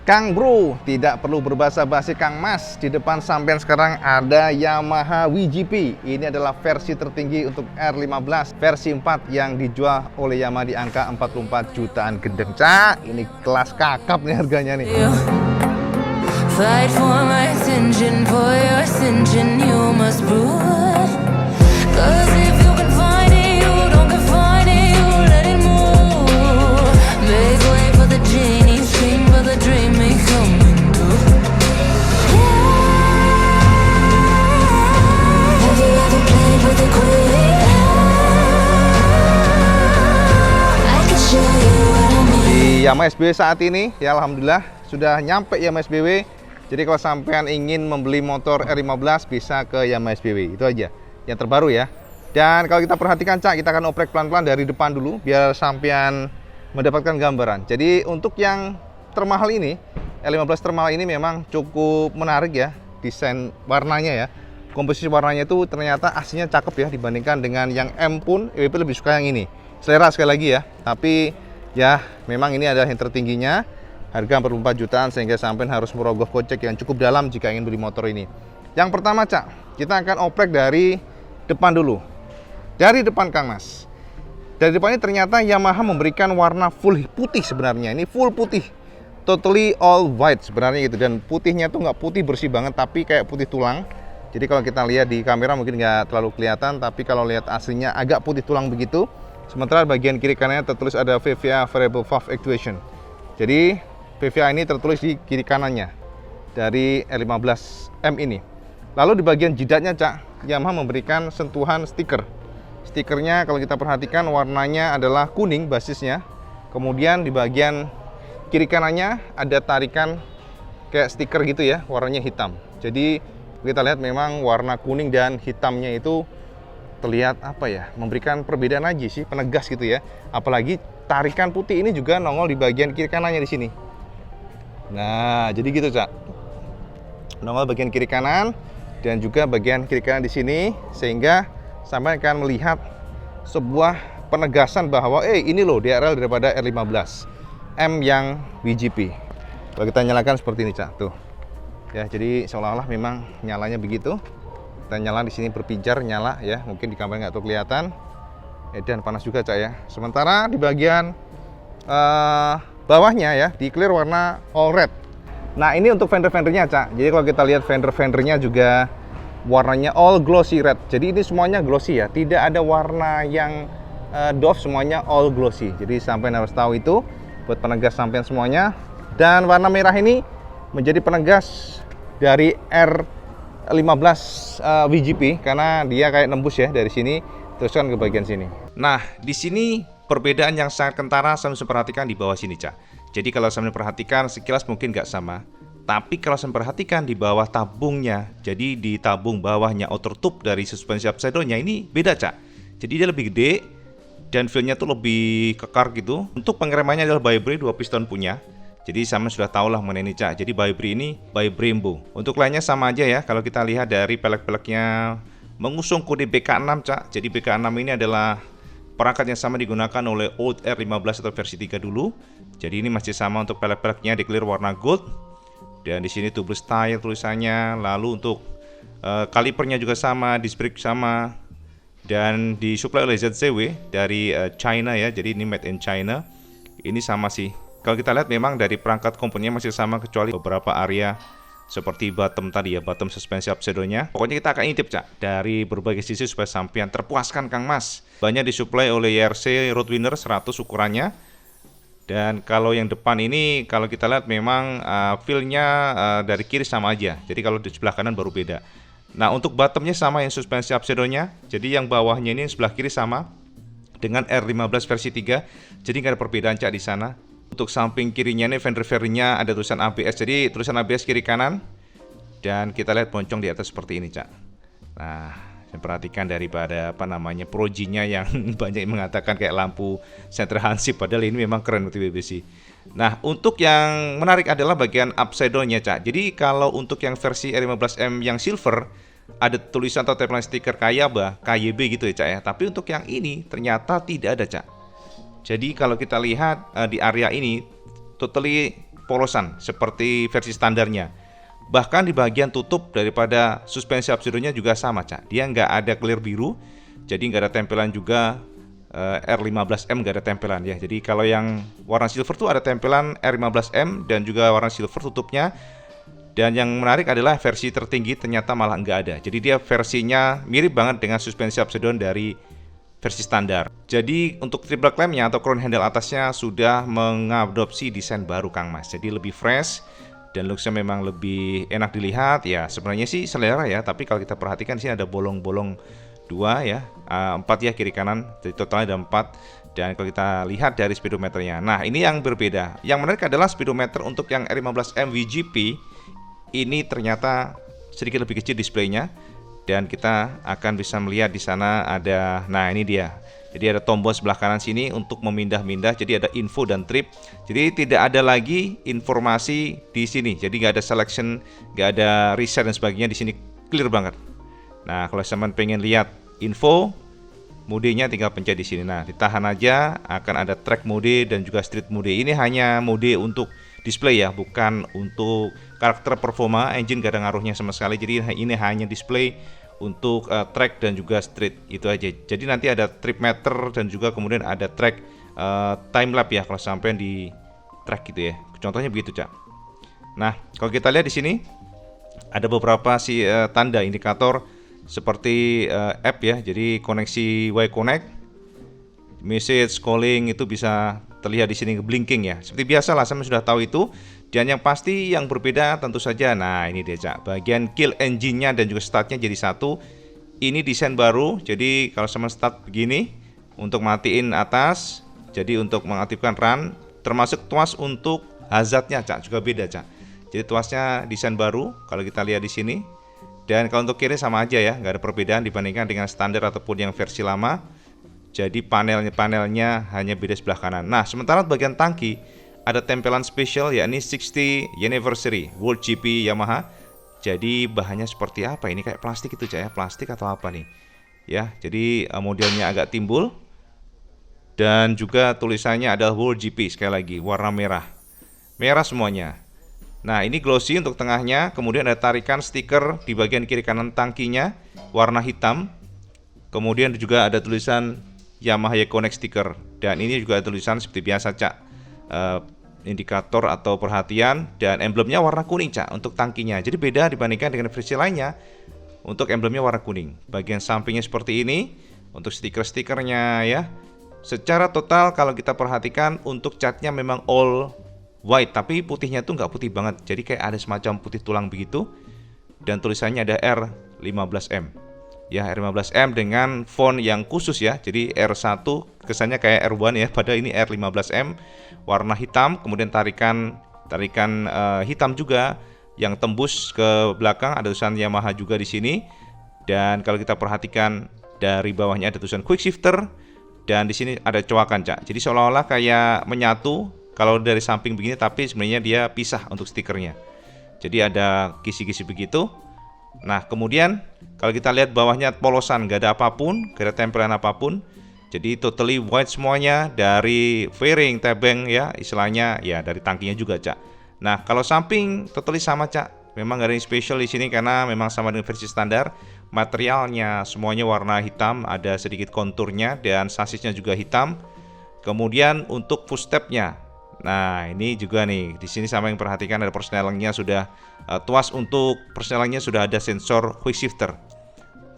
Kang Bro, tidak perlu berbahasa basi Kang Mas. Di depan sampean sekarang ada Yamaha WGP. Ini adalah versi tertinggi untuk R15 versi 4 yang dijual oleh Yamaha di angka 44 jutaan gendeng. Cak, ini kelas kakap nih harganya nih. Fight for my attention, for your ascension, you must prove. 'Cause if you can find it, you don't confine it, you let it move. Make way for the genie, scream for the dream may come true. Have you ever played with a queen? I can show you what I mean. Di Yamaha SBW saat ini, ya alhamdulillah sudah nyampe Yamaha SBW. Jadi kalau sampean ingin membeli motor R15 bisa ke Yamaha SBW. Itu aja yang terbaru ya. Dan kalau kita perhatikan Cak, kita akan oprek pelan-pelan dari depan dulu biar sampean mendapatkan gambaran. Jadi untuk yang termahal ini, R15 termahal ini memang cukup menarik ya, desain warnanya ya. Komposisi warnanya itu ternyata aslinya cakep ya dibandingkan dengan yang M pun EWP lebih suka yang ini. Selera sekali lagi ya. Tapi ya memang ini adalah yang tertingginya. Harga 44 jutaan sehingga sampai harus merogoh kocek yang cukup dalam jika ingin beli motor ini. Yang pertama Cak, kita akan oprek dari depan dulu. Dari depan Kang Mas. Dari depan ini ternyata Yamaha memberikan warna full putih sebenarnya. Ini full putih. Totally all white sebenarnya gitu. Dan putihnya tuh nggak putih bersih banget tapi kayak putih tulang. Jadi kalau kita lihat di kamera mungkin nggak terlalu kelihatan. Tapi kalau lihat aslinya agak putih tulang begitu. Sementara bagian kiri kanannya tertulis ada VVA Variable Valve Actuation. Jadi VVA ini tertulis di kiri kanannya dari R15M ini. Lalu di bagian jidatnya Cak, Yamaha memberikan sentuhan stiker. Stikernya kalau kita perhatikan warnanya adalah kuning basisnya. Kemudian di bagian kiri kanannya ada tarikan kayak stiker gitu ya, warnanya hitam. Jadi kita lihat memang warna kuning dan hitamnya itu terlihat apa ya, memberikan perbedaan aja sih, penegas gitu ya. Apalagi tarikan putih ini juga nongol di bagian kiri kanannya di sini. Nah, jadi gitu Cak. Nongol bagian kiri kanan dan juga bagian kiri kanan di sini sehingga sampai akan melihat sebuah penegasan bahwa ini loh DRL daripada R15 M yang WGP. Kalau kita nyalakan seperti ini Cak, tuh. Ya, jadi seolah-olah memang nyalanya begitu. Kita nyala di sini berpijar nyala ya, mungkin di kamera nggak tuh kelihatan. Dan panas juga Cak ya. Sementara di bagian bawahnya ya di clear warna all red. Nah ini untuk fender-fendernya Cak. Jadi kalau kita lihat fender-fendernya juga warnanya all glossy red. Jadi ini semuanya glossy ya, tidak ada warna yang doff, semuanya all glossy. Jadi sampean harus tahu itu buat penegas sampean semuanya. Dan warna merah ini menjadi penegas dari R15 WGP karena dia kayak nembus ya dari sini teruskan ke bagian sini. Nah di sini perbedaan yang sangat kentara saya perhatikan di bawah sini Cak. Jadi kalau saya perhatikan sekilas mungkin nggak sama. Tapi kalau saya perhatikan di bawah tabungnya, jadi di tabung bawahnya outer tube dari suspensi upside-nya ini beda Cak. Jadi dia lebih gede dan feel-nya tuh lebih kekar gitu. Untuk pengeremannya adalah Baibri 2 piston punya. Jadi sama sudah tahu lah mengenai ini Cak. Jadi Baibri ini Brembo. Untuk lainnya sama aja ya. Kalau kita lihat dari pelek-peleknya mengusung kode BK6 Cak. Jadi BK6 ini adalah perangkat yang sama digunakan oleh old R15 atau versi 3 dulu. Jadi ini masih sama untuk pelek-peleknya di clear warna gold. Dan di sini tubeless tire tulisannya. Lalu untuk kalipernya juga sama, disc brake sama. Dan disuplai oleh ZZW dari China ya. Jadi ini made in China. Ini sama sih. Kalau kita lihat memang dari perangkat komponennya masih sama kecuali beberapa area seperti bottom tadi ya, bottom suspensi upside-nya. Pokoknya kita akan intip Cak dari berbagai sisi supaya sampean terpuaskan Kang Mas. Banyak disuplai oleh YRC Roadwinner 100 ukurannya. Dan kalau yang depan ini kalau kita lihat memang feel-nya dari kiri sama aja. Jadi kalau di sebelah kanan baru beda. Nah untuk bottomnya sama yang suspensi upside-nya. Jadi yang bawahnya ini sebelah kiri sama dengan R15 versi 3. Jadi nggak ada perbedaan Cak di sana. Untuk samping kirinya ini fender-fendernya ada tulisan ABS. Jadi tulisan ABS kiri kanan. Dan kita lihat poncong di atas seperti ini Cak. Nah saya perhatikan daripada projinya yang banyak yang mengatakan kayak lampu senter Hansip. Padahal ini memang keren untuk BBC. Nah untuk yang menarik adalah bagian upside down-nya Cak. Jadi kalau untuk yang versi R15M yang silver ada tulisan atau template stiker KYB gitu ya Cak ya. Tapi untuk yang ini ternyata tidak ada Cak. Jadi kalau kita lihat di area ini totally polosan seperti versi standarnya. Bahkan di bagian tutup daripada suspensi absedonya juga sama, Cak. Dia nggak ada clear biru, jadi nggak ada tempelan juga. R15M nggak ada tempelan ya. Jadi kalau yang warna silver tuh ada tempelan R15M dan juga warna silver tutupnya. Dan yang menarik adalah versi tertinggi ternyata malah nggak ada. Jadi dia versinya mirip banget dengan suspensi absedon dari versi standar. Jadi untuk triple clampnya atau crown handle atasnya sudah mengadopsi desain baru Kang Mas. Jadi lebih fresh dan looksnya memang lebih enak dilihat ya. Sebenarnya sih selera ya, tapi kalau kita perhatikan sini ada bolong-bolong 2 ya, 4 ya kiri kanan, jadi totalnya ada 4. Dan kalau kita lihat dari speedometernya, nah ini yang berbeda. Yang menarik adalah speedometer untuk yang R15M VGP ini ternyata sedikit lebih kecil displaynya, dan kita akan bisa melihat di sana ada, nah ini dia. Jadi ada tombol sebelah kanan sini untuk memindah-mindah, jadi ada info dan trip. Jadi tidak ada lagi informasi di sini, jadi nggak ada selection, nggak ada reset dan sebagainya, di sini clear banget. Nah, kalau teman pengen lihat info, modenya tinggal pencet di sini. Nah, ditahan aja, akan ada track mode dan juga street mode. Ini hanya mode untuk display ya, bukan untuk karakter performa. Engine gak ada ngaruhnya sama sekali. Jadi ini hanya display untuk track dan juga street, itu aja. Jadi nanti ada trip meter dan juga kemudian ada track time lapse ya kalau sampai di track gitu ya. Contohnya begitu, Cak. Nah, kalau kita lihat di sini ada beberapa tanda indikator seperti app ya, jadi koneksi Y-Connect, message, calling itu bisa terlihat di sini blinking ya. Seperti biasa lah, saya sudah tahu itu. Dan yang pasti yang berbeda tentu saja, nah ini dia Cak, bagian kill engine-nya dan juga startnya jadi satu. Ini desain baru, jadi kalau sama start begini, untuk matiin atas, jadi untuk mengaktifkan run, termasuk tuas untuk hazardnya Cak, juga beda Cak. Jadi tuasnya desain baru, kalau kita lihat di sini. Dan kalau untuk kiri sama aja ya, nggak ada perbedaan dibandingkan dengan standar ataupun yang versi lama. Jadi panelnya hanya beda sebelah kanan. Nah, sementara bagian tangki ada tempelan spesial yakni 60 Anniversary World GP Yamaha. Jadi bahannya seperti apa? Ini kayak plastik itu Cak ya, plastik atau apa nih? Ya, jadi modelnya agak timbul. Dan juga tulisannya adalah World GP, sekali lagi warna merah. Merah semuanya. Nah, ini glossy untuk tengahnya, kemudian ada tarikan stiker di bagian kiri kanan tangkinya warna hitam. Kemudian juga ada tulisan Yamaha Y-Connect stiker, dan ini juga ada tulisan seperti biasa Cak, indikator atau perhatian, dan emblemnya warna kuning Cak untuk tangkinya. Jadi beda dibandingkan dengan versi lainnya. Untuk emblemnya warna kuning. Bagian sampingnya seperti ini untuk stiker-stikernya ya. Secara total kalau kita perhatikan untuk catnya memang all white, tapi putihnya tuh nggak putih banget, jadi kayak ada semacam putih tulang begitu. Dan tulisannya ada R15M ya, R15M dengan font yang khusus ya. Jadi R1 kesannya kayak R1 ya, padahal ini R15M warna hitam. Kemudian tarikan hitam juga yang tembus ke belakang, ada tulisan Yamaha juga di sini. Dan kalau kita perhatikan dari bawahnya ada tulisan quick shifter, dan di sini ada coakan Cak. Jadi seolah-olah kayak menyatu kalau dari samping begini, tapi sebenarnya dia pisah untuk stikernya. Jadi ada kisi-kisi begitu. Nah, kemudian kalau kita lihat bawahnya polosan, nggak ada apapun, nggak ada tempelan apapun. Jadi totally white semuanya, dari fairing, tebeng ya, istilahnya ya, dari tangkinya juga Cak. Nah, kalau samping totally sama Cak. Memang nggak ada yang spesial di sini karena memang sama dengan versi standar. Materialnya semuanya warna hitam, ada sedikit konturnya, dan sasisnya juga hitam. Kemudian untuk footstepnya, nah ini juga nih, di sini sama yang perhatikan ada persnelingnya sudah tuas untuk persnelingnya sudah ada sensor quick shifter.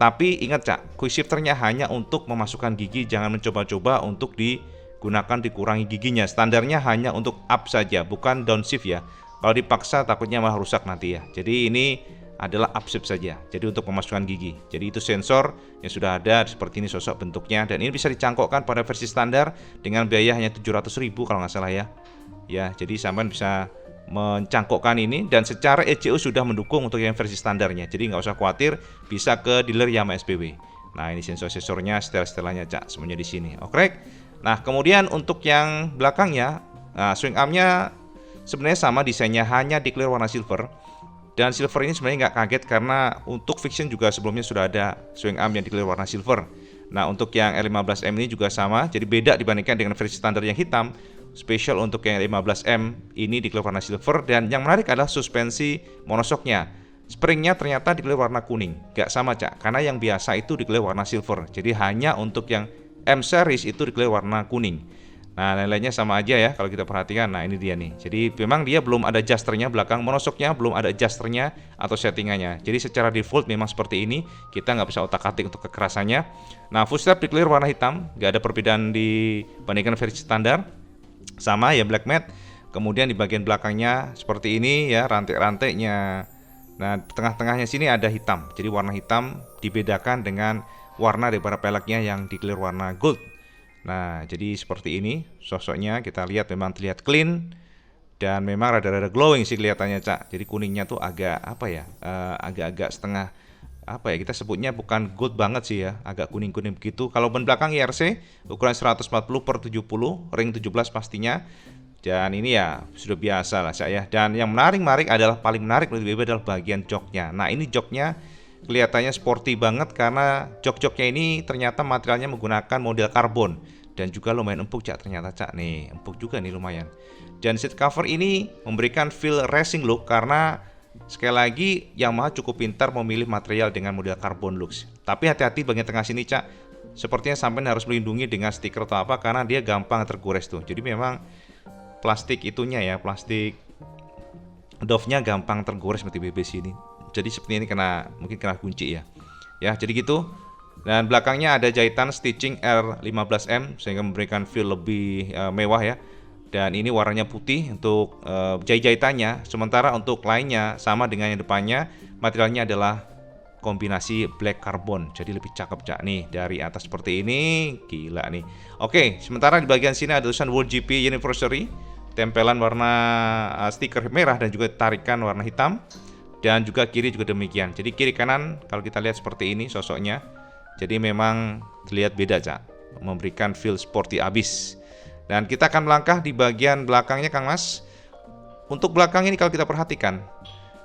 Tapi ingat Cak, quick shifternya hanya untuk memasukkan gigi, jangan mencoba-coba untuk digunakan dikurangi giginya. Standarnya hanya untuk up saja, bukan downshift ya. Kalau dipaksa takutnya malah rusak nanti ya. Jadi ini adalah upshift saja, jadi untuk memasukkan gigi. Jadi itu sensor yang sudah ada seperti ini sosok bentuknya, dan ini bisa dicangkokkan pada versi standar dengan biaya hanya 700.000 kalau nggak salah ya. Ya, jadi sampean bisa mencangkokkan ini, dan secara ECU sudah mendukung untuk yang versi standarnya. Jadi nggak usah khawatir, bisa ke dealer Yamaha SBW. Nah, ini sensor-sensornya, setel-setelannya Cak, semuanya di sini. Oke. Nah, kemudian untuk yang belakangnya, swing armnya sebenarnya sama desainnya, hanya declare warna silver. Dan silver ini sebenarnya nggak kaget karena untuk Fiction juga sebelumnya sudah ada swing arm yang declare warna silver. Nah, untuk yang R15M ini juga sama, jadi beda dibandingkan dengan versi standar yang hitam. spesial untuk yang 15M ini di warna silver. Dan yang menarik adalah suspensi monosoknya. Springnya ternyata di warna kuning, gak sama Cak, karena yang biasa itu di warna silver. Jadi hanya untuk yang M series itu di warna kuning. Nah, lain-lainnya sama aja ya kalau kita perhatikan. Nah, ini dia nih. Jadi memang dia belum ada adjusternya belakang, monosoknya belum ada adjusternya atau settingannya. Jadi secara default memang seperti ini. Kita nggak bisa otak-atik untuk kekerasannya. Nah, footstep di warna hitam, nggak ada perbedaan dibandingkan versi standar. Sama ya black matte. Kemudian di bagian belakangnya seperti ini ya, rantai-rantainya. Nah, tengah-tengahnya sini ada hitam. Jadi warna hitam dibedakan dengan warna daripada peleknya yang di warna gold. Nah, jadi seperti ini sosoknya, kita lihat memang terlihat clean dan memang rada-rada glowing sih kelihatannya Cak. Jadi kuningnya tuh agak apa ya? Agak-agak setengah apa ya? Kita sebutnya bukan gold banget sih ya, agak kuning-kuning begitu. Kalau ban belakang IRC ukuran 140/70, ring 17 pastinya. Dan ini ya sudah biasa lah saya. Dan yang menarik adalah paling menarik menurut BB adalah bagian joknya. Nah, ini joknya kelihatannya sporty banget karena jok-joknya ini ternyata materialnya menggunakan model karbon dan juga lumayan empuk Cak, ternyata Cak nih, empuk juga nih lumayan. Dan seat cover ini memberikan feel racing look karena sekali lagi Yamaha cukup pintar memilih material dengan model karbon looks. Tapi hati-hati bagian tengah sini Cak, sepertinya sampai harus melindungi dengan stiker atau apa karena dia gampang tergores tuh. Jadi memang plastik itunya ya, plastik doff-nya gampang tergores seperti BB sini. Jadi seperti ini mungkin kena kunci ya. Ya, jadi gitu. Dan belakangnya ada jahitan stitching R15M sehingga memberikan feel lebih mewah ya. Dan ini warnanya putih untuk jahit-jahitannya. Sementara untuk lainnya sama dengan yang depannya, materialnya adalah kombinasi black carbon. Jadi lebih cakep Cak nih dari atas seperti ini. Gila nih. Oke, sementara di bagian sini ada tulisan World GP Anniversary, tempelan warna stiker merah dan juga tarikan warna hitam. Dan juga kiri juga demikian. Jadi kiri kanan kalau kita lihat seperti ini sosoknya. Jadi memang terlihat beda Cak, memberikan feel sporty abis. Dan kita akan melangkah di bagian belakangnya Kang Mas. Untuk belakang ini kalau kita perhatikan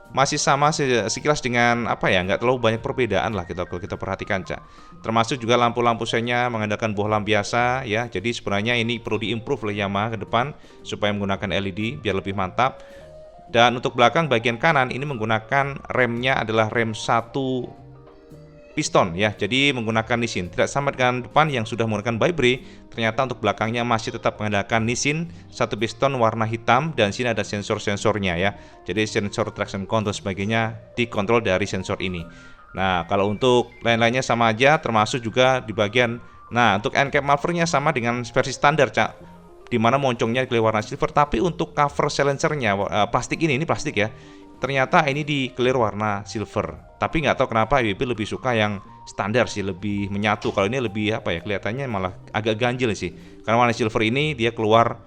masih sama sekilas dengan apa ya, nggak terlalu banyak perbedaan lah kalau kita perhatikan Cak. Termasuk juga lampu-lampu senya mengandalkan bohlam biasa ya. Jadi sebenarnya ini perlu diimprove oleh Yamaha ke depan supaya menggunakan LED biar lebih mantap. Dan untuk belakang bagian kanan ini menggunakan remnya adalah rem 1 piston ya. Jadi menggunakan Nissin. Tidak sama dengan depan yang sudah menggunakan Vibray. Ternyata untuk belakangnya masih tetap mengandalkan Nissin 1 piston warna hitam dan sini ada sensor-sensornya ya. Jadi sensor traction control sebagainya dikontrol dari sensor ini. Nah, kalau untuk lain-lainnya sama aja, termasuk juga di bagian. Nah, untuk end cap mufflernya sama dengan versi standar Cak, di mana moncongnya di warna silver, tapi untuk cover silencernya plastik ini plastik ya, ternyata ini di clear warna silver. Tapi nggak tahu kenapa IWB lebih suka yang standar sih, lebih menyatu. Kalau ini lebih apa ya, kelihatannya malah agak ganjil sih, karena warna silver ini dia keluar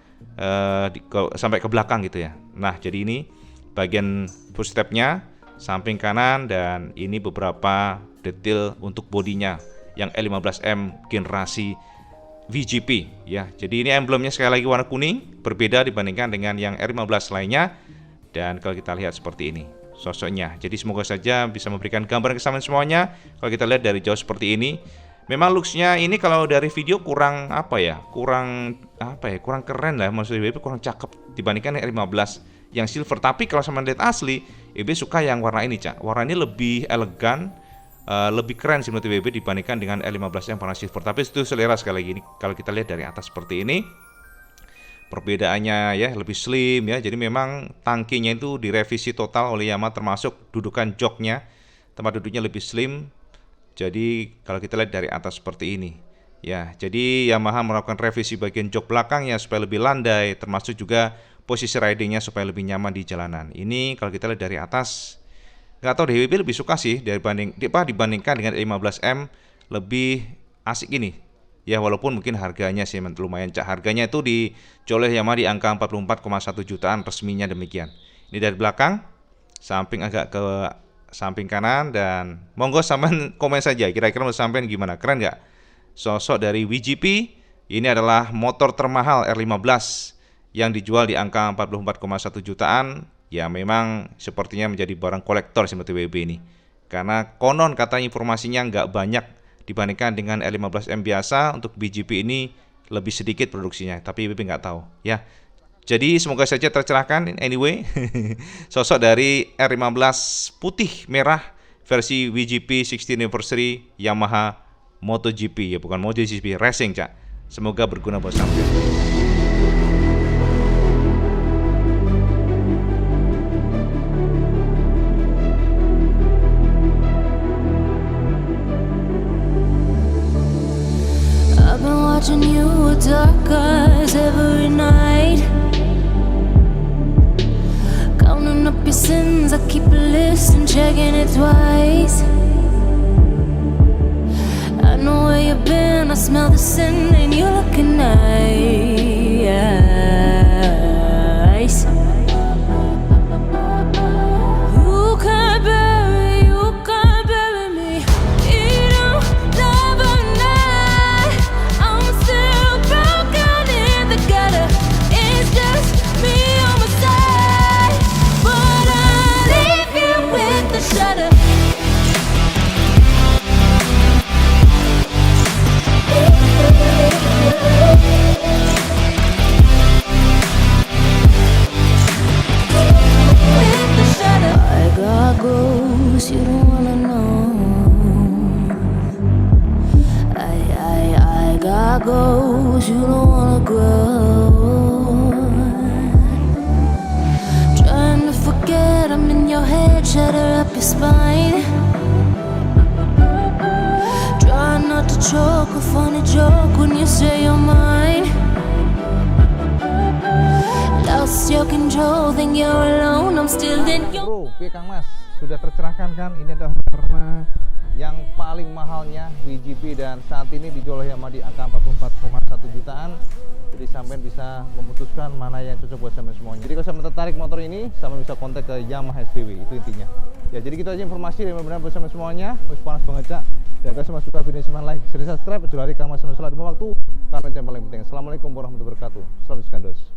sampai ke belakang gitu ya. Nah, jadi ini bagian footstepnya samping kanan, dan ini beberapa detail untuk bodinya yang L15M generasi VGP ya. Jadi ini emblemnya sekali lagi warna kuning, berbeda dibandingkan dengan yang R15 lainnya. Dan kalau kita lihat seperti ini sosoknya. Jadi semoga saja bisa memberikan gambaran kesamaan semuanya. Kalau kita lihat dari jauh seperti ini, memang looksnya ini kalau dari video kurang kurang keren lah, maksudnya WB kurang cakep dibandingkan yang R15 yang silver. Tapi kalau sama lihat asli, WB suka yang warna ini Cak. Warna ini lebih elegan, lebih keren sih menurut WB dibandingkan dengan L15 yang warna silver. Tapi itu selera sekali lagi ini. Kalau kita lihat dari atas seperti ini, perbedaannya ya lebih slim ya. Jadi memang tangkinya itu direvisi total oleh Yamaha, termasuk dudukan joknya, tempat duduknya lebih slim. Jadi kalau kita lihat dari atas seperti ini ya. Jadi Yamaha melakukan revisi bagian jok belakangnya supaya lebih landai, termasuk juga posisi ridingnya supaya lebih nyaman di jalanan. Ini kalau kita lihat dari atas, nggak tahu DWB lebih suka sih dibandingkan dengan 15M, lebih asik ini ya. Walaupun mungkin harganya sih lumayan Cak. Harganya itu dijual oleh Yamaha di angka 44,1 jutaan resminya demikian. Ini dari belakang, samping agak ke samping kanan. Dan monggo sampean komen saja kira-kira menurut sampean gimana, keren nggak sosok dari VGP. Ini adalah motor termahal R15 yang dijual di angka 44,1 jutaan. Ya memang sepertinya menjadi barang kolektor seperti WB ini, karena konon katanya informasinya nggak banyak dibandingkan dengan L15M biasa. Untuk VGP ini lebih sedikit produksinya, tapi Bibi nggak tahu ya. Jadi semoga saja tercerahkan. Anyway, sosok dari R15 putih merah versi WGP 16 Anniversary Yamaha MotoGP ya, bukan MotoGP Racing, Cak. Semoga berguna buat sampean. I've been watching you with dark eyes every night, counting up your sins. I keep a list and checking it twice. I know where you've been, I smell the sin, and you're looking nice. You can't bury me. You don't love a night. I'm still broken in the gutter. It's just me on my side, but I leave you with the shudder. I got ghosts you don't wanna know. I got ghosts you don't wanna grow. Trying to forget I'm in your head, shatter up your spine. Try not to choke, a funny joke when you say you're mine. Lost your control, think you're alone, I'm still in your... Bro, piye Kang Mas? Sudah tercerahkan kan? Ini adalah warna yang paling mahalnya WGP dan saat ini dijual Yamaha di angka 44,1 jutaan. Jadi sampean bisa memutuskan mana yang cocok buat sampean semuanya. Jadi kalau sampean tertarik motor ini, sampean bisa kontak ke Yamaha SBW, itu intinya. Ya, jadi gitu aja informasi dan mudah-mudahan buat sampean semuanya. Wis panas banget, Cak. Dan kalau sampean suka video ini, sampean like, share, subscribe, jujur hari Kang Mas sampean salat di waktu karena itu yang paling penting. Assalamualaikum warahmatullahi wabarakatuh. Selamat iskandos.